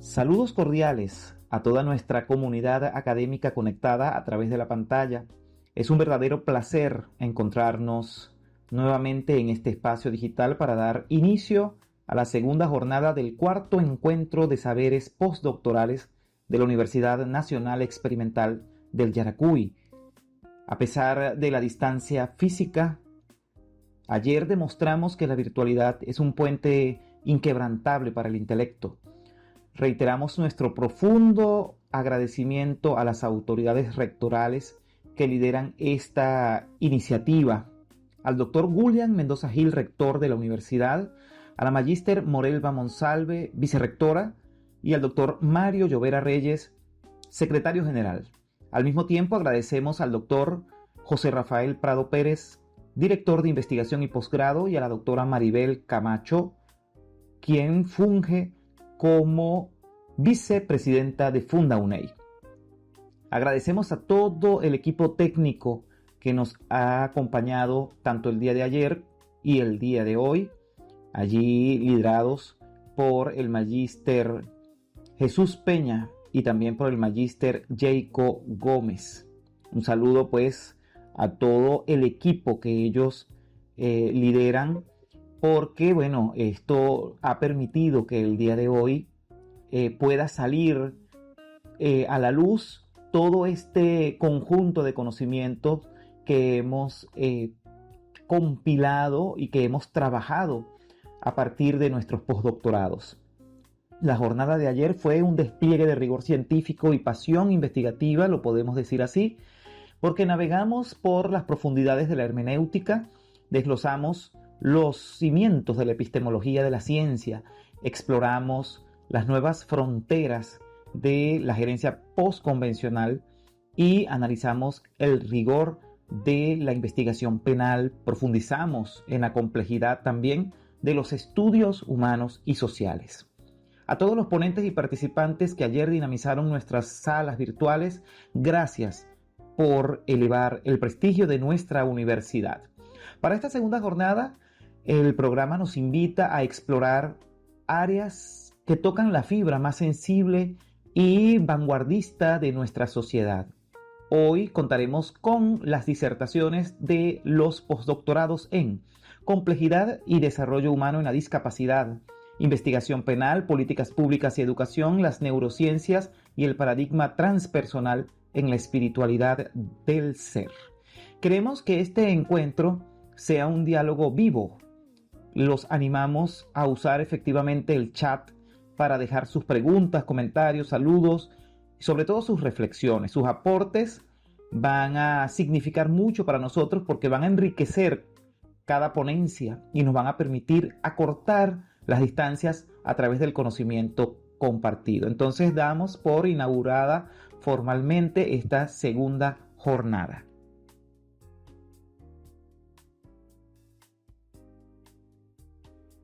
Saludos cordiales a toda nuestra comunidad académica conectada a través de la pantalla. Es un verdadero placer encontrarnos nuevamente en este espacio digital para dar inicio a la segunda jornada del cuarto encuentro de saberes postdoctorales de la Universidad Nacional Experimental del Yaracuy. A pesar de la distancia física, ayer demostramos que la virtualidad es un puente inquebrantable para el intelecto. Reiteramos nuestro profundo agradecimiento a las autoridades rectorales que lideran esta iniciativa, al doctor William Mendoza Gil, rector de la universidad, a la magíster Morelva Monsalve, vicerrectora, y al doctor Mario Llovera Reyes, secretario general. Al mismo tiempo agradecemos al doctor José Rafael Prado Pérez, director de investigación y posgrado, y a la doctora Maribel Camacho, quien funge como vicepresidenta de FundaUNEI. Agradecemos a todo el equipo técnico que nos ha acompañado tanto el día de ayer y el día de hoy, allí liderados por el magíster Jesús Peña y también por el magíster Jacob Gómez. Un saludo pues a todo el equipo que ellos lideran, porque bueno, esto ha permitido que el día de hoy pueda salir a la luz todo este conjunto de conocimientos que hemos compilado y que hemos trabajado a partir de nuestros postdoctorados. La jornada de ayer fue un despliegue de rigor científico y pasión investigativa, lo podemos decir así, porque navegamos por las profundidades de la hermenéutica, desglosamos los cimientos de la epistemología de la ciencia, exploramos las nuevas fronteras de la gerencia postconvencional y analizamos el rigor de la investigación penal, profundizamos en la complejidad también de los estudios humanos y sociales. A todos los ponentes y participantes que ayer dinamizaron nuestras salas virtuales, gracias por elevar el prestigio de nuestra universidad. Para esta segunda jornada, el programa nos invita a explorar áreas que tocan la fibra más sensible y vanguardista de nuestra sociedad. Hoy contaremos con las disertaciones de los postdoctorados en Complejidad y Desarrollo Humano en la Discapacidad, Investigación Penal, Políticas Públicas y Educación, las Neurociencias y el Paradigma Transpersonal en la Espiritualidad del Ser. Queremos que este encuentro sea un diálogo vivo. Los animamos a usar efectivamente el chat para dejar sus preguntas, comentarios, saludos y sobre todo sus reflexiones. Sus aportes van a significar mucho para nosotros porque van a enriquecer cada ponencia y nos van a permitir acortar las distancias a través del conocimiento compartido. Entonces damos por inaugurada formalmente esta segunda jornada.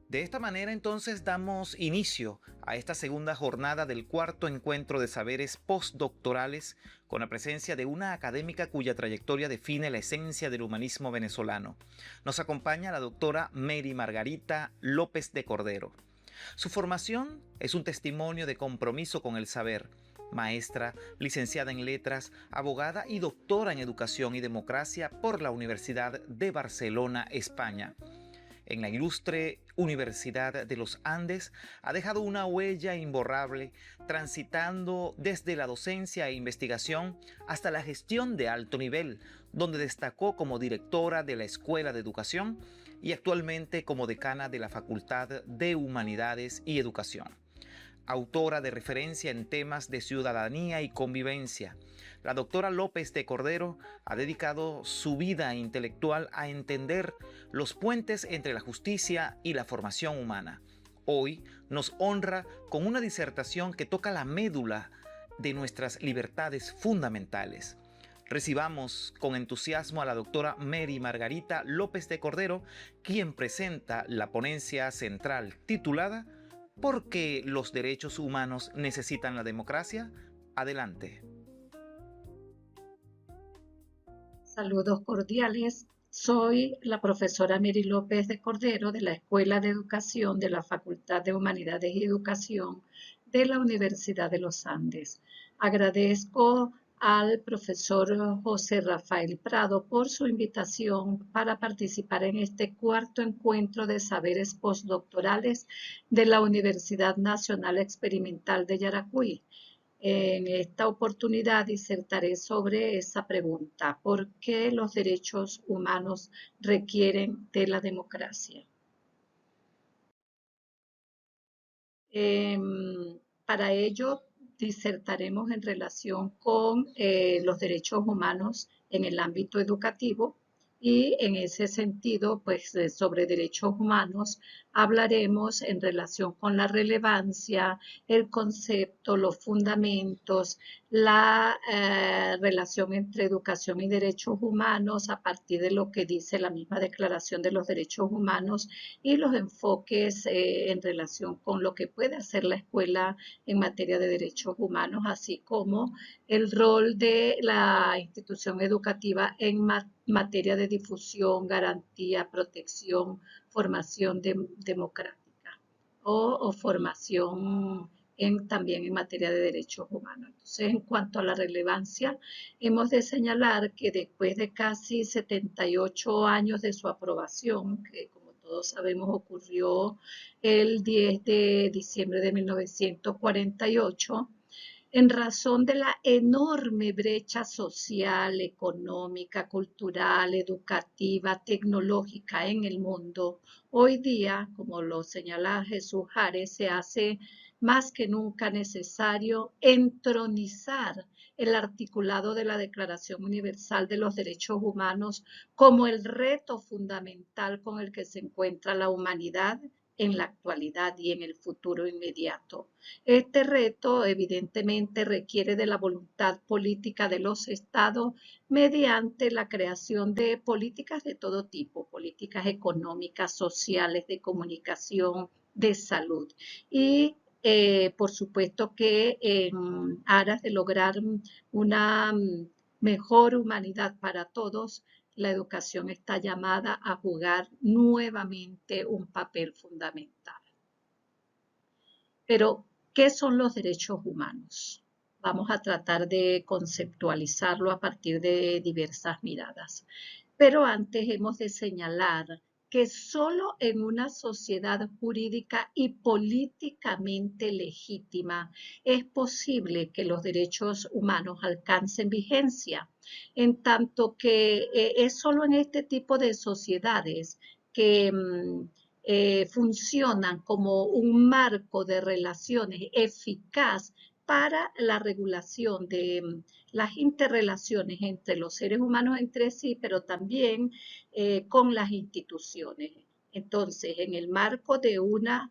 De esta manera entonces damos inicio a esta segunda jornada del cuarto encuentro de saberes postdoctorales con la presencia de una académica cuya trayectoria define la esencia del humanismo venezolano. Nos acompaña la doctora Mary Margarita López de Cordero. Su formación es un testimonio de compromiso con el saber. Maestra, licenciada en letras, abogada y doctora en educación y democracia por la Universidad de Barcelona, España. En la ilustre Universidad de los Andes ha dejado una huella imborrable, transitando desde la docencia e investigación hasta la gestión de alto nivel, donde destacó como directora de la Escuela de Educación y actualmente como decana de la Facultad de Humanidades y Educación. Autora de referencia en temas de ciudadanía y convivencia, la doctora López de Cordero ha dedicado su vida intelectual a entender los puentes entre la justicia y la formación humana. Hoy nos honra con una disertación que toca la médula de nuestras libertades fundamentales. Recibamos con entusiasmo a la doctora Mary Margarita López de Cordero, quien presenta la ponencia central titulada ¿Por qué los derechos humanos necesitan la democracia? Adelante. Saludos cordiales. Soy la profesora Mary López de Cordero de la Escuela de Educación de la Facultad de Humanidades y Educación de la Universidad de los Andes. Agradezco al profesor José Rafael Prado por su invitación para participar en este cuarto encuentro de saberes postdoctorales de la Universidad Nacional Experimental de Yaracuy. En esta oportunidad disertaré sobre esa pregunta: ¿por qué los derechos humanos requieren de la democracia? Para ello, disertaremos en relación con los derechos humanos en el ámbito educativo, y en ese sentido, pues sobre derechos humanos hablaremos en relación con la relevancia, el concepto, los fundamentos, la relación entre educación y derechos humanos a partir de lo que dice la misma Declaración de los Derechos Humanos, y los enfoques en relación con lo que puede hacer la escuela en materia de derechos humanos, así como el rol de la institución educativa en materia de difusión, garantía, protección, formación democrática o formación también en materia de derechos humanos. Entonces, en cuanto a la relevancia, hemos de señalar que después de casi 78 años de su aprobación, que como todos sabemos ocurrió el 10 de diciembre de 1948, en razón de la enorme brecha social, económica, cultural, educativa, tecnológica en el mundo, hoy día, como lo señala Jesús Jares, se hace más que nunca necesario entronizar el articulado de la Declaración Universal de los Derechos Humanos como el reto fundamental con el que se encuentra la humanidad en la actualidad y en el futuro inmediato. Este reto evidentemente requiere de la voluntad política de los estados mediante la creación de políticas de todo tipo: políticas económicas, sociales, de comunicación, de salud. Y por supuesto que en aras de lograr una mejor humanidad para todos, la educación está llamada a jugar nuevamente un papel fundamental. Pero, ¿qué son los derechos humanos? Vamos a tratar de conceptualizarlo a partir de diversas miradas. Pero antes hemos de señalar que solo en una sociedad jurídica y políticamente legítima es posible que los derechos humanos alcancen vigencia, en tanto que es solo en este tipo de sociedades que funcionan como un marco de relaciones eficaz para la regulación de las interrelaciones entre los seres humanos entre sí, pero también con las instituciones. Entonces, en el marco de una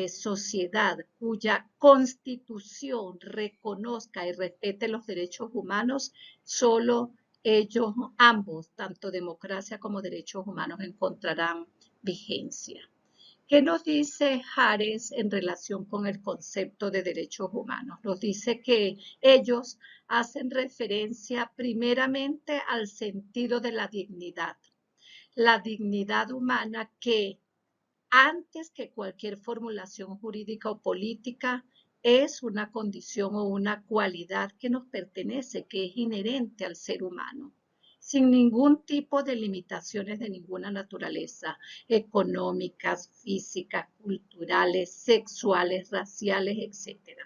sociedad cuya constitución reconozca y respete los derechos humanos, solo ellos, ambos, tanto democracia como derechos humanos, encontrarán vigencia. ¿Qué nos dice Jares en relación con el concepto de derechos humanos? Nos dice que ellos hacen referencia primeramente al sentido de la dignidad humana, que antes que cualquier formulación jurídica o política es una condición o una cualidad que nos pertenece, que es inherente al ser humano, sin ningún tipo de limitaciones de ninguna naturaleza: económicas, físicas, culturales, sexuales, raciales, etc.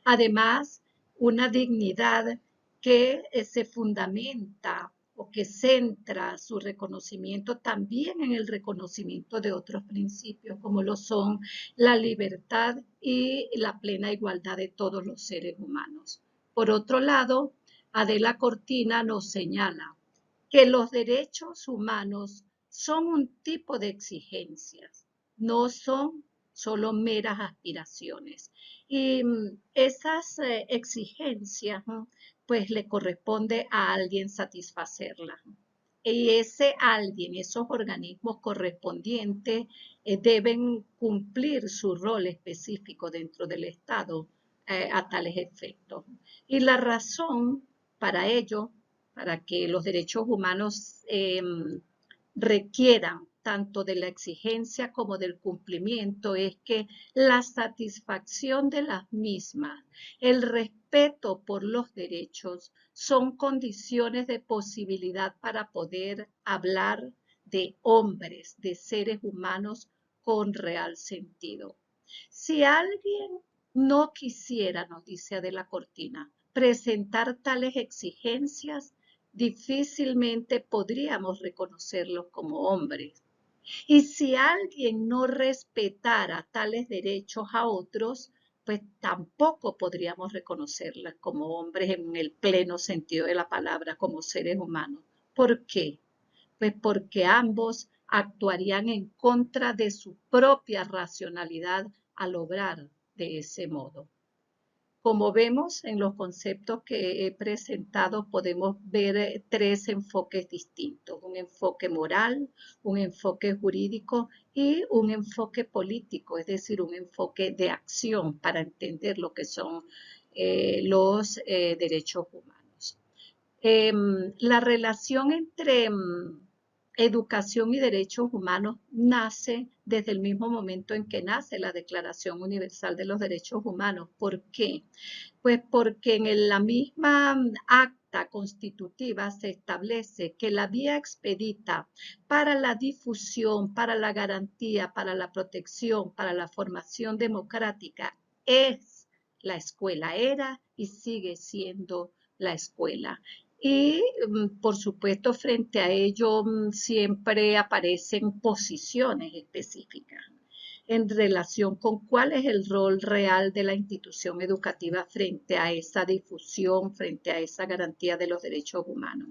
Además, una dignidad que se fundamenta o que centra su reconocimiento también en el reconocimiento de otros principios, como lo son la libertad y la plena igualdad de todos los seres humanos. Por otro lado, Adela Cortina nos señala que los derechos humanos son un tipo de exigencias, no son solo meras aspiraciones. Y esas exigencias, pues le corresponde a alguien satisfacerlas. Y ese alguien, esos organismos correspondientes, deben cumplir su rol específico dentro del Estado a tales efectos. Y la razón para ello, para que los derechos humanos requieran tanto de la exigencia como del cumplimiento es que la satisfacción de las mismas, el respeto por los derechos, son condiciones de posibilidad para poder hablar de hombres, de seres humanos con real sentido. Si alguien no quisiera, nos dice Adela Cortina, presentar tales exigencias, difícilmente podríamos reconocerlos como hombres. Y si alguien no respetara tales derechos a otros, pues tampoco podríamos reconocerlas como hombres en el pleno sentido de la palabra, como seres humanos. ¿Por qué? Pues porque ambos actuarían en contra de su propia racionalidad al obrar de ese modo. Como vemos en los conceptos que he presentado, podemos ver tres enfoques distintos: un enfoque moral, un enfoque jurídico y un enfoque político, es decir, un enfoque de acción para entender lo que son los derechos humanos. La relación entre educación y derechos humanos nace desde el mismo momento en que nace la Declaración Universal de los Derechos Humanos. ¿Por qué? Pues porque en la misma acta constitutiva se establece que la vía expedita para la difusión, para la garantía, para la protección, para la formación democrática es la escuela, era y sigue siendo la escuela. Y, por supuesto, frente a ello siempre aparecen posiciones específicas en relación con cuál es el rol real de la institución educativa frente a esa difusión, frente a esa garantía de los derechos humanos.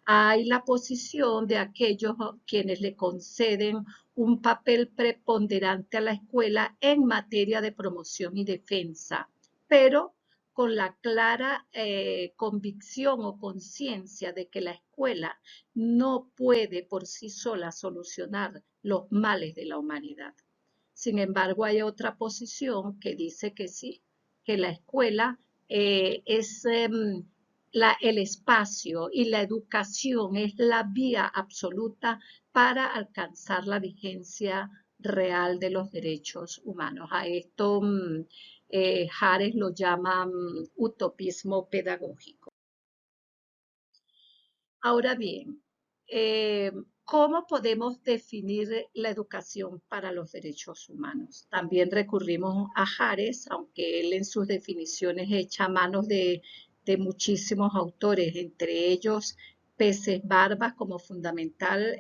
Hay la posición de aquellos quienes le conceden un papel preponderante a la escuela en materia de promoción y defensa, pero con la clara convicción o conciencia de que la escuela no puede por sí sola solucionar los males de la humanidad. Sin embargo, hay otra posición que dice que sí, que la escuela es el espacio y la educación es la vía absoluta para alcanzar la vigencia real de los derechos humanos. A esto Jares lo llama utopismo pedagógico. Ahora bien, ¿cómo podemos definir la educación para los derechos humanos? También recurrimos a Jares, aunque él en sus definiciones echa manos de muchísimos autores, entre ellos Peces Barbas como fundamental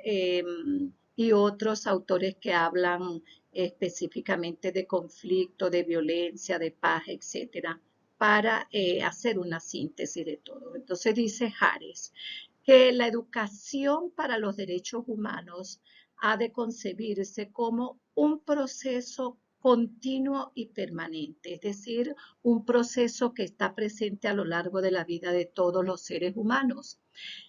y otros autores que hablan específicamente de conflicto, de violencia, de paz, etcétera, para hacer una síntesis de todo. Entonces dice Jares que la educación para los derechos humanos ha de concebirse como un proceso continuo y permanente, es decir, un proceso que está presente a lo largo de la vida de todos los seres humanos.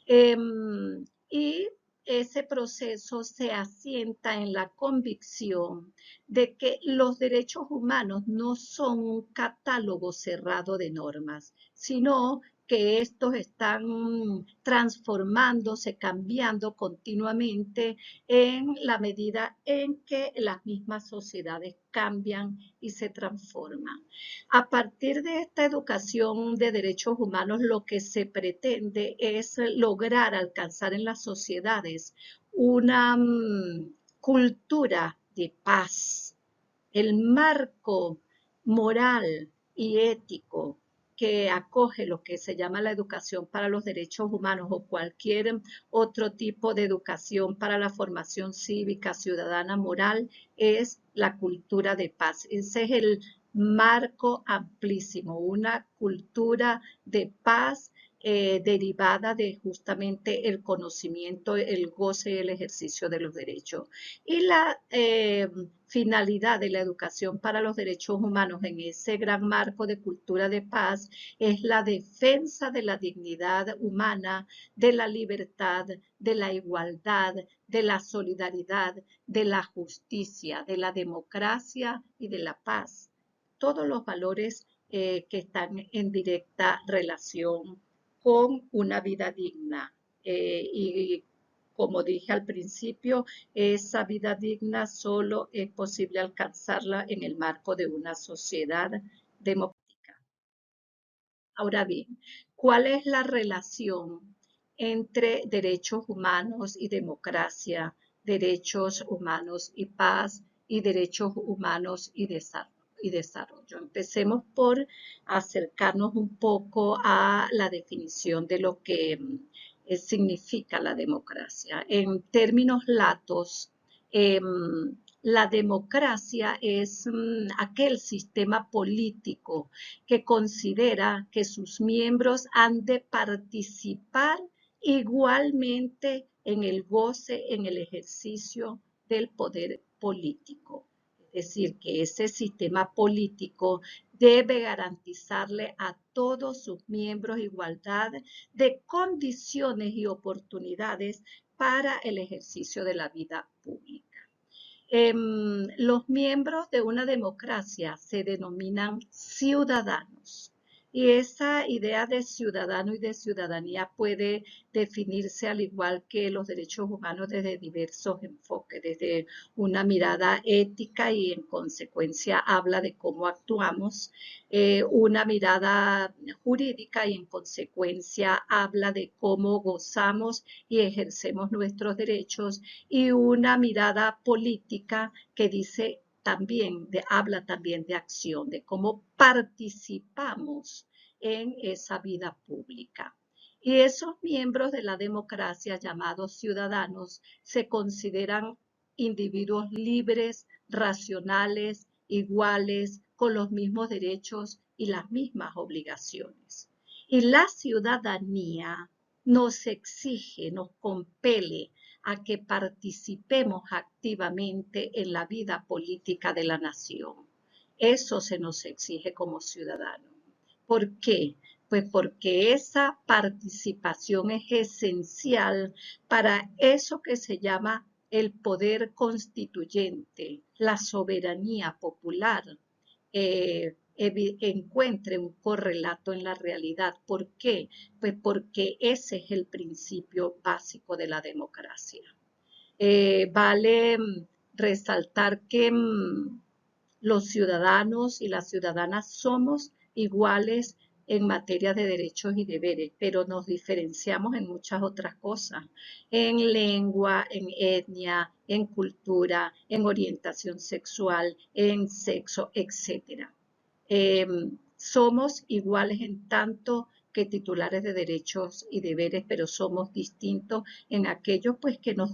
Y ese proceso se asienta en la convicción de que los derechos humanos no son un catálogo cerrado de normas, sino que estos están transformándose, cambiando continuamente en la medida en que las mismas sociedades cambian y se transforman. A partir de esta educación de derechos humanos, lo que se pretende es lograr alcanzar en las sociedades una cultura de paz, el marco moral y ético que acoge lo que se llama la educación para los derechos humanos o cualquier otro tipo de educación para la formación cívica, ciudadana, moral, es la cultura de paz. Ese es el marco amplísimo, una cultura de paz derivada de justamente el conocimiento, el goce y el ejercicio de los derechos. Y la finalidad de la educación para los derechos humanos en ese gran marco de cultura de paz es la defensa de la dignidad humana, de la libertad, de la igualdad, de la solidaridad, de la justicia, de la democracia y de la paz. Todos los valores que están en directa relación con una vida digna y como dije al principio, esa vida digna solo es posible alcanzarla en el marco de una sociedad democrática. Ahora bien, ¿cuál es la relación entre derechos humanos y democracia, derechos humanos y paz y derechos humanos y desarrollo? Empecemos por acercarnos un poco a la definición de lo que significa la democracia. En términos latos, la democracia es aquel sistema político que considera que sus miembros han de participar igualmente en el goce, en el ejercicio del poder político. Es decir, que ese sistema político debe garantizarle a todos sus miembros igualdad de condiciones y oportunidades para el ejercicio de la vida pública. Los miembros de una democracia se denominan ciudadanos y esa idea de ciudadano y de ciudadanía puede definirse al igual que los derechos humanos desde diversos enfoques, desde una mirada ética y en consecuencia habla de cómo actuamos, una mirada jurídica y en consecuencia habla de cómo gozamos y ejercemos nuestros derechos y una mirada política que dice también, habla también de acción, de cómo participamos en esa vida pública. Y esos miembros de la democracia llamados ciudadanos se consideran individuos libres, racionales, iguales, con los mismos derechos y las mismas obligaciones. Y la ciudadanía nos exige, nos compele a que participemos activamente en la vida política de la nación. Eso se nos exige como ciudadanos. ¿Por qué? Pues porque esa participación es esencial para eso que se llama el poder constituyente, la soberanía popular, encuentre un correlato en la realidad. ¿Por qué? Pues porque ese es el principio básico de la democracia. Vale resaltar que los ciudadanos y las ciudadanas somos iguales en materia de derechos y deberes, pero nos diferenciamos en muchas otras cosas, en lengua, en etnia, en cultura, en orientación sexual, en sexo, etc. Somos iguales en tanto que titulares de derechos y deberes, pero somos distintos en aquello pues que nos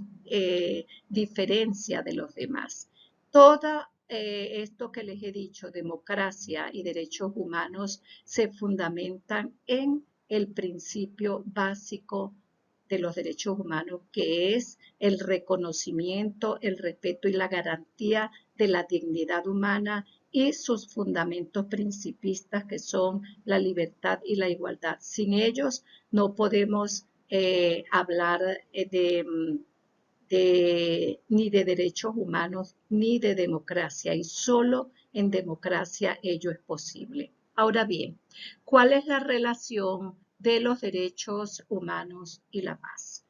diferencia de los demás. Todo esto que les he dicho, democracia y derechos humanos, se fundamentan en el principio básico de los derechos humanos, que es el reconocimiento, el respeto y la garantía de la dignidad humana y sus fundamentos principistas que son la libertad y la igualdad. Sin ellos no podemos hablar ni de derechos humanos ni de democracia y solo en democracia ello es posible. Ahora bien, ¿cuál es la relación de los derechos humanos y la paz?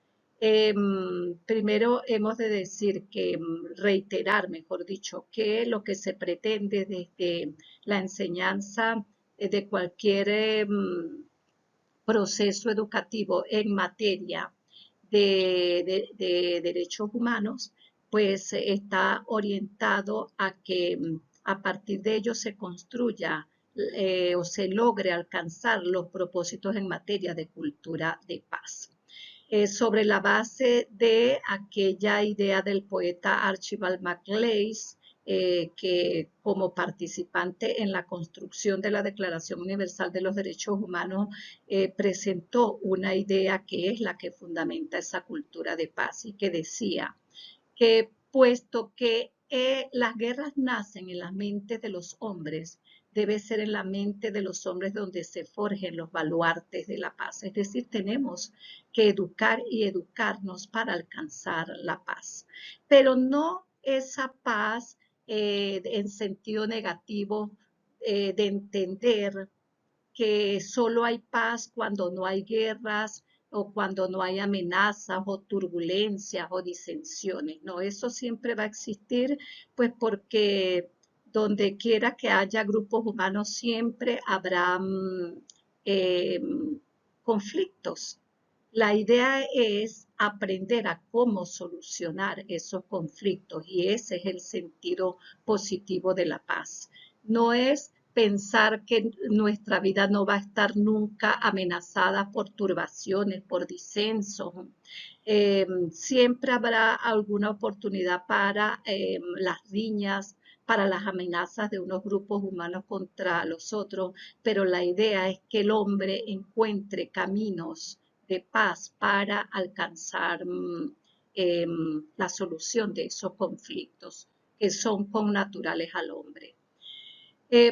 Primero hemos de decir que, reiterar, mejor dicho, que lo que se pretende desde la enseñanza de cualquier proceso educativo en materia de derechos humanos, pues está orientado a que a partir de ello se construya o se logre alcanzar los propósitos en materia de cultura de paz. Sobre la base de aquella idea del poeta Archibald MacLeish, que como participante en la construcción de la Declaración Universal de los Derechos Humanos presentó una idea que es la que fundamenta esa cultura de paz y que decía que puesto que las guerras nacen en las mentes de los hombres, debe ser en la mente de los hombres donde se forjen los baluartes de la paz. Es decir, tenemos que educar y educarnos para alcanzar la paz, pero no esa paz en sentido negativo de entender que solo hay paz cuando no hay guerras, o cuando no hay amenazas o turbulencias o disensiones, ¿no? Eso siempre va a existir, pues porque donde quiera que haya grupos humanos siempre habrá eh, conflictos. La idea es aprender a cómo solucionar esos conflictos y ese es el sentido positivo de la paz. No es pensar que nuestra vida no va a estar nunca amenazada por turbaciones, por disensos. Siempre habrá alguna oportunidad para las riñas, para las amenazas de unos grupos humanos contra los otros, pero la idea es que el hombre encuentre caminos de paz para alcanzar la solución de esos conflictos que son connaturales al hombre.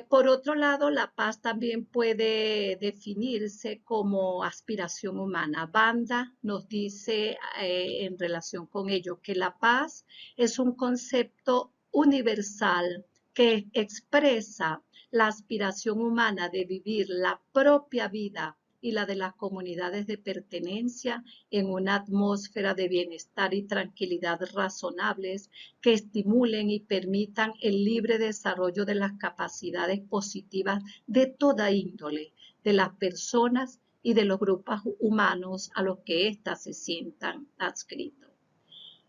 Por otro lado, la paz también puede definirse como aspiración humana. Banda nos dice en relación con ello que la paz es un concepto universal que expresa la aspiración humana de vivir la propia vida y la de las comunidades de pertenencia en una atmósfera de bienestar y tranquilidad razonables que estimulen y permitan el libre desarrollo de las capacidades positivas de toda índole, de las personas y de los grupos humanos a los que éstas se sientan adscritos.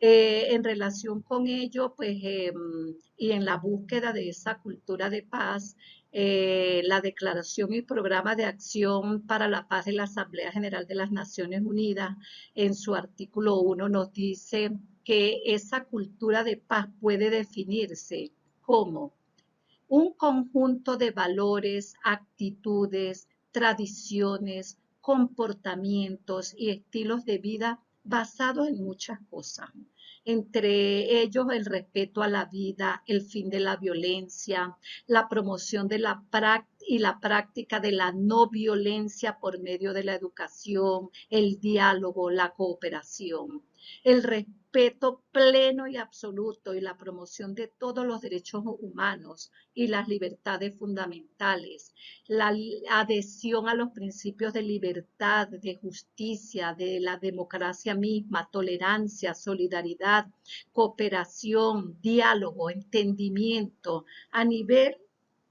En relación con ello, pues, y en la búsqueda de esa cultura de paz, la Declaración y Programa de Acción para la Paz de la Asamblea General de las Naciones Unidas, en su artículo 1, nos dice que esa cultura de paz puede definirse como un conjunto de valores, actitudes, tradiciones, comportamientos y estilos de vida basados en muchas cosas. Entre ellos el respeto a la vida, el fin de la violencia, la promoción de la práctica de la no violencia por medio de la educación, el diálogo, la cooperación, el respeto pleno y absoluto y la promoción de todos los derechos humanos y las libertades fundamentales, la adhesión a los principios de libertad, de justicia, de la democracia misma, tolerancia, solidaridad, cooperación, diálogo, entendimiento, a nivel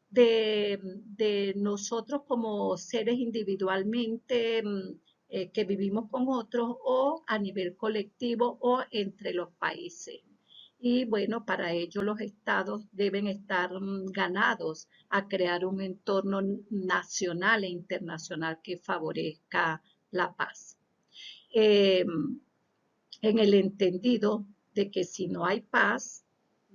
de nosotros como seres individualmente que vivimos con otros o a nivel colectivo o entre los países. Y bueno, para ello los estados deben estar ganados a crear un entorno nacional e internacional que favorezca la paz. Eh, en el entendido de que si no hay paz,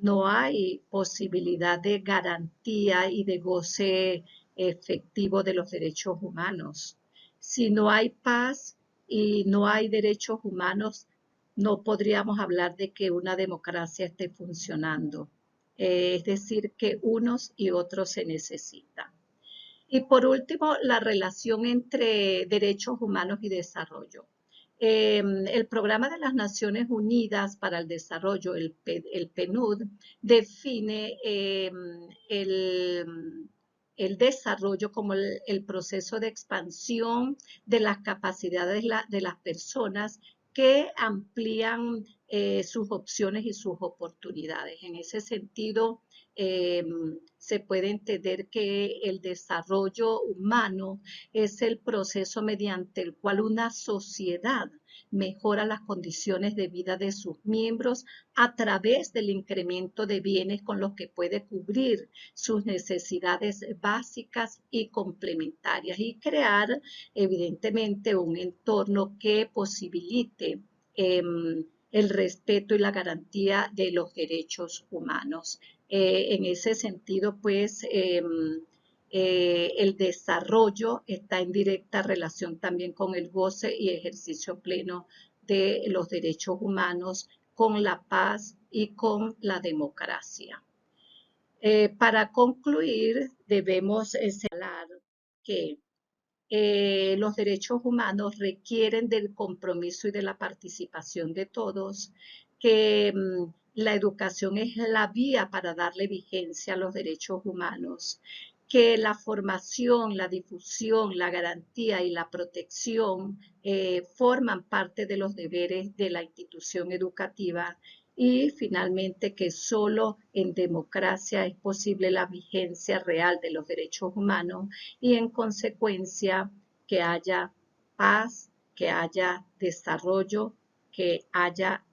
no hay posibilidad de garantía y de goce efectivo de los derechos humanos. Si no hay paz y no hay derechos humanos, no podríamos hablar de que una democracia esté funcionando. Es decir, que unos y otros se necesitan. Y por último, la relación entre derechos humanos y desarrollo. El Programa de las Naciones Unidas para el Desarrollo, el PNUD, define el desarrollo como el proceso de expansión de las capacidades de las personas que amplían sus opciones y sus oportunidades. En ese sentido, se puede entender que el desarrollo humano es el proceso mediante el cual una sociedad mejora las condiciones de vida de sus miembros a través del incremento de bienes con los que puede cubrir sus necesidades básicas y complementarias y crear evidentemente un entorno que posibilite el respeto y la garantía de los derechos humanos. En ese sentido, pues, el desarrollo está en directa relación también con el goce y ejercicio pleno de los derechos humanos, con la paz y con la democracia. Para concluir, debemos señalar que los derechos humanos requieren del compromiso y de la participación de todos, que la educación es la vía para darle vigencia a los derechos humanos, que la formación, la difusión, la garantía y la protección forman parte de los deberes de la institución educativa y finalmente que solo en democracia es posible la vigencia real de los derechos humanos y en consecuencia que haya paz, que haya desarrollo, que haya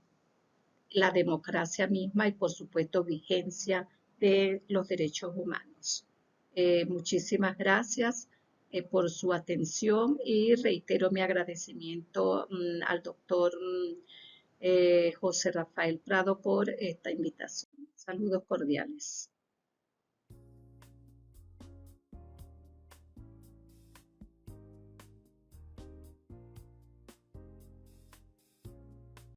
la democracia misma y por supuesto vigencia de los derechos humanos. Muchísimas gracias por su atención y reitero mi agradecimiento al doctor José Rafael Prado por esta invitación. Saludos cordiales.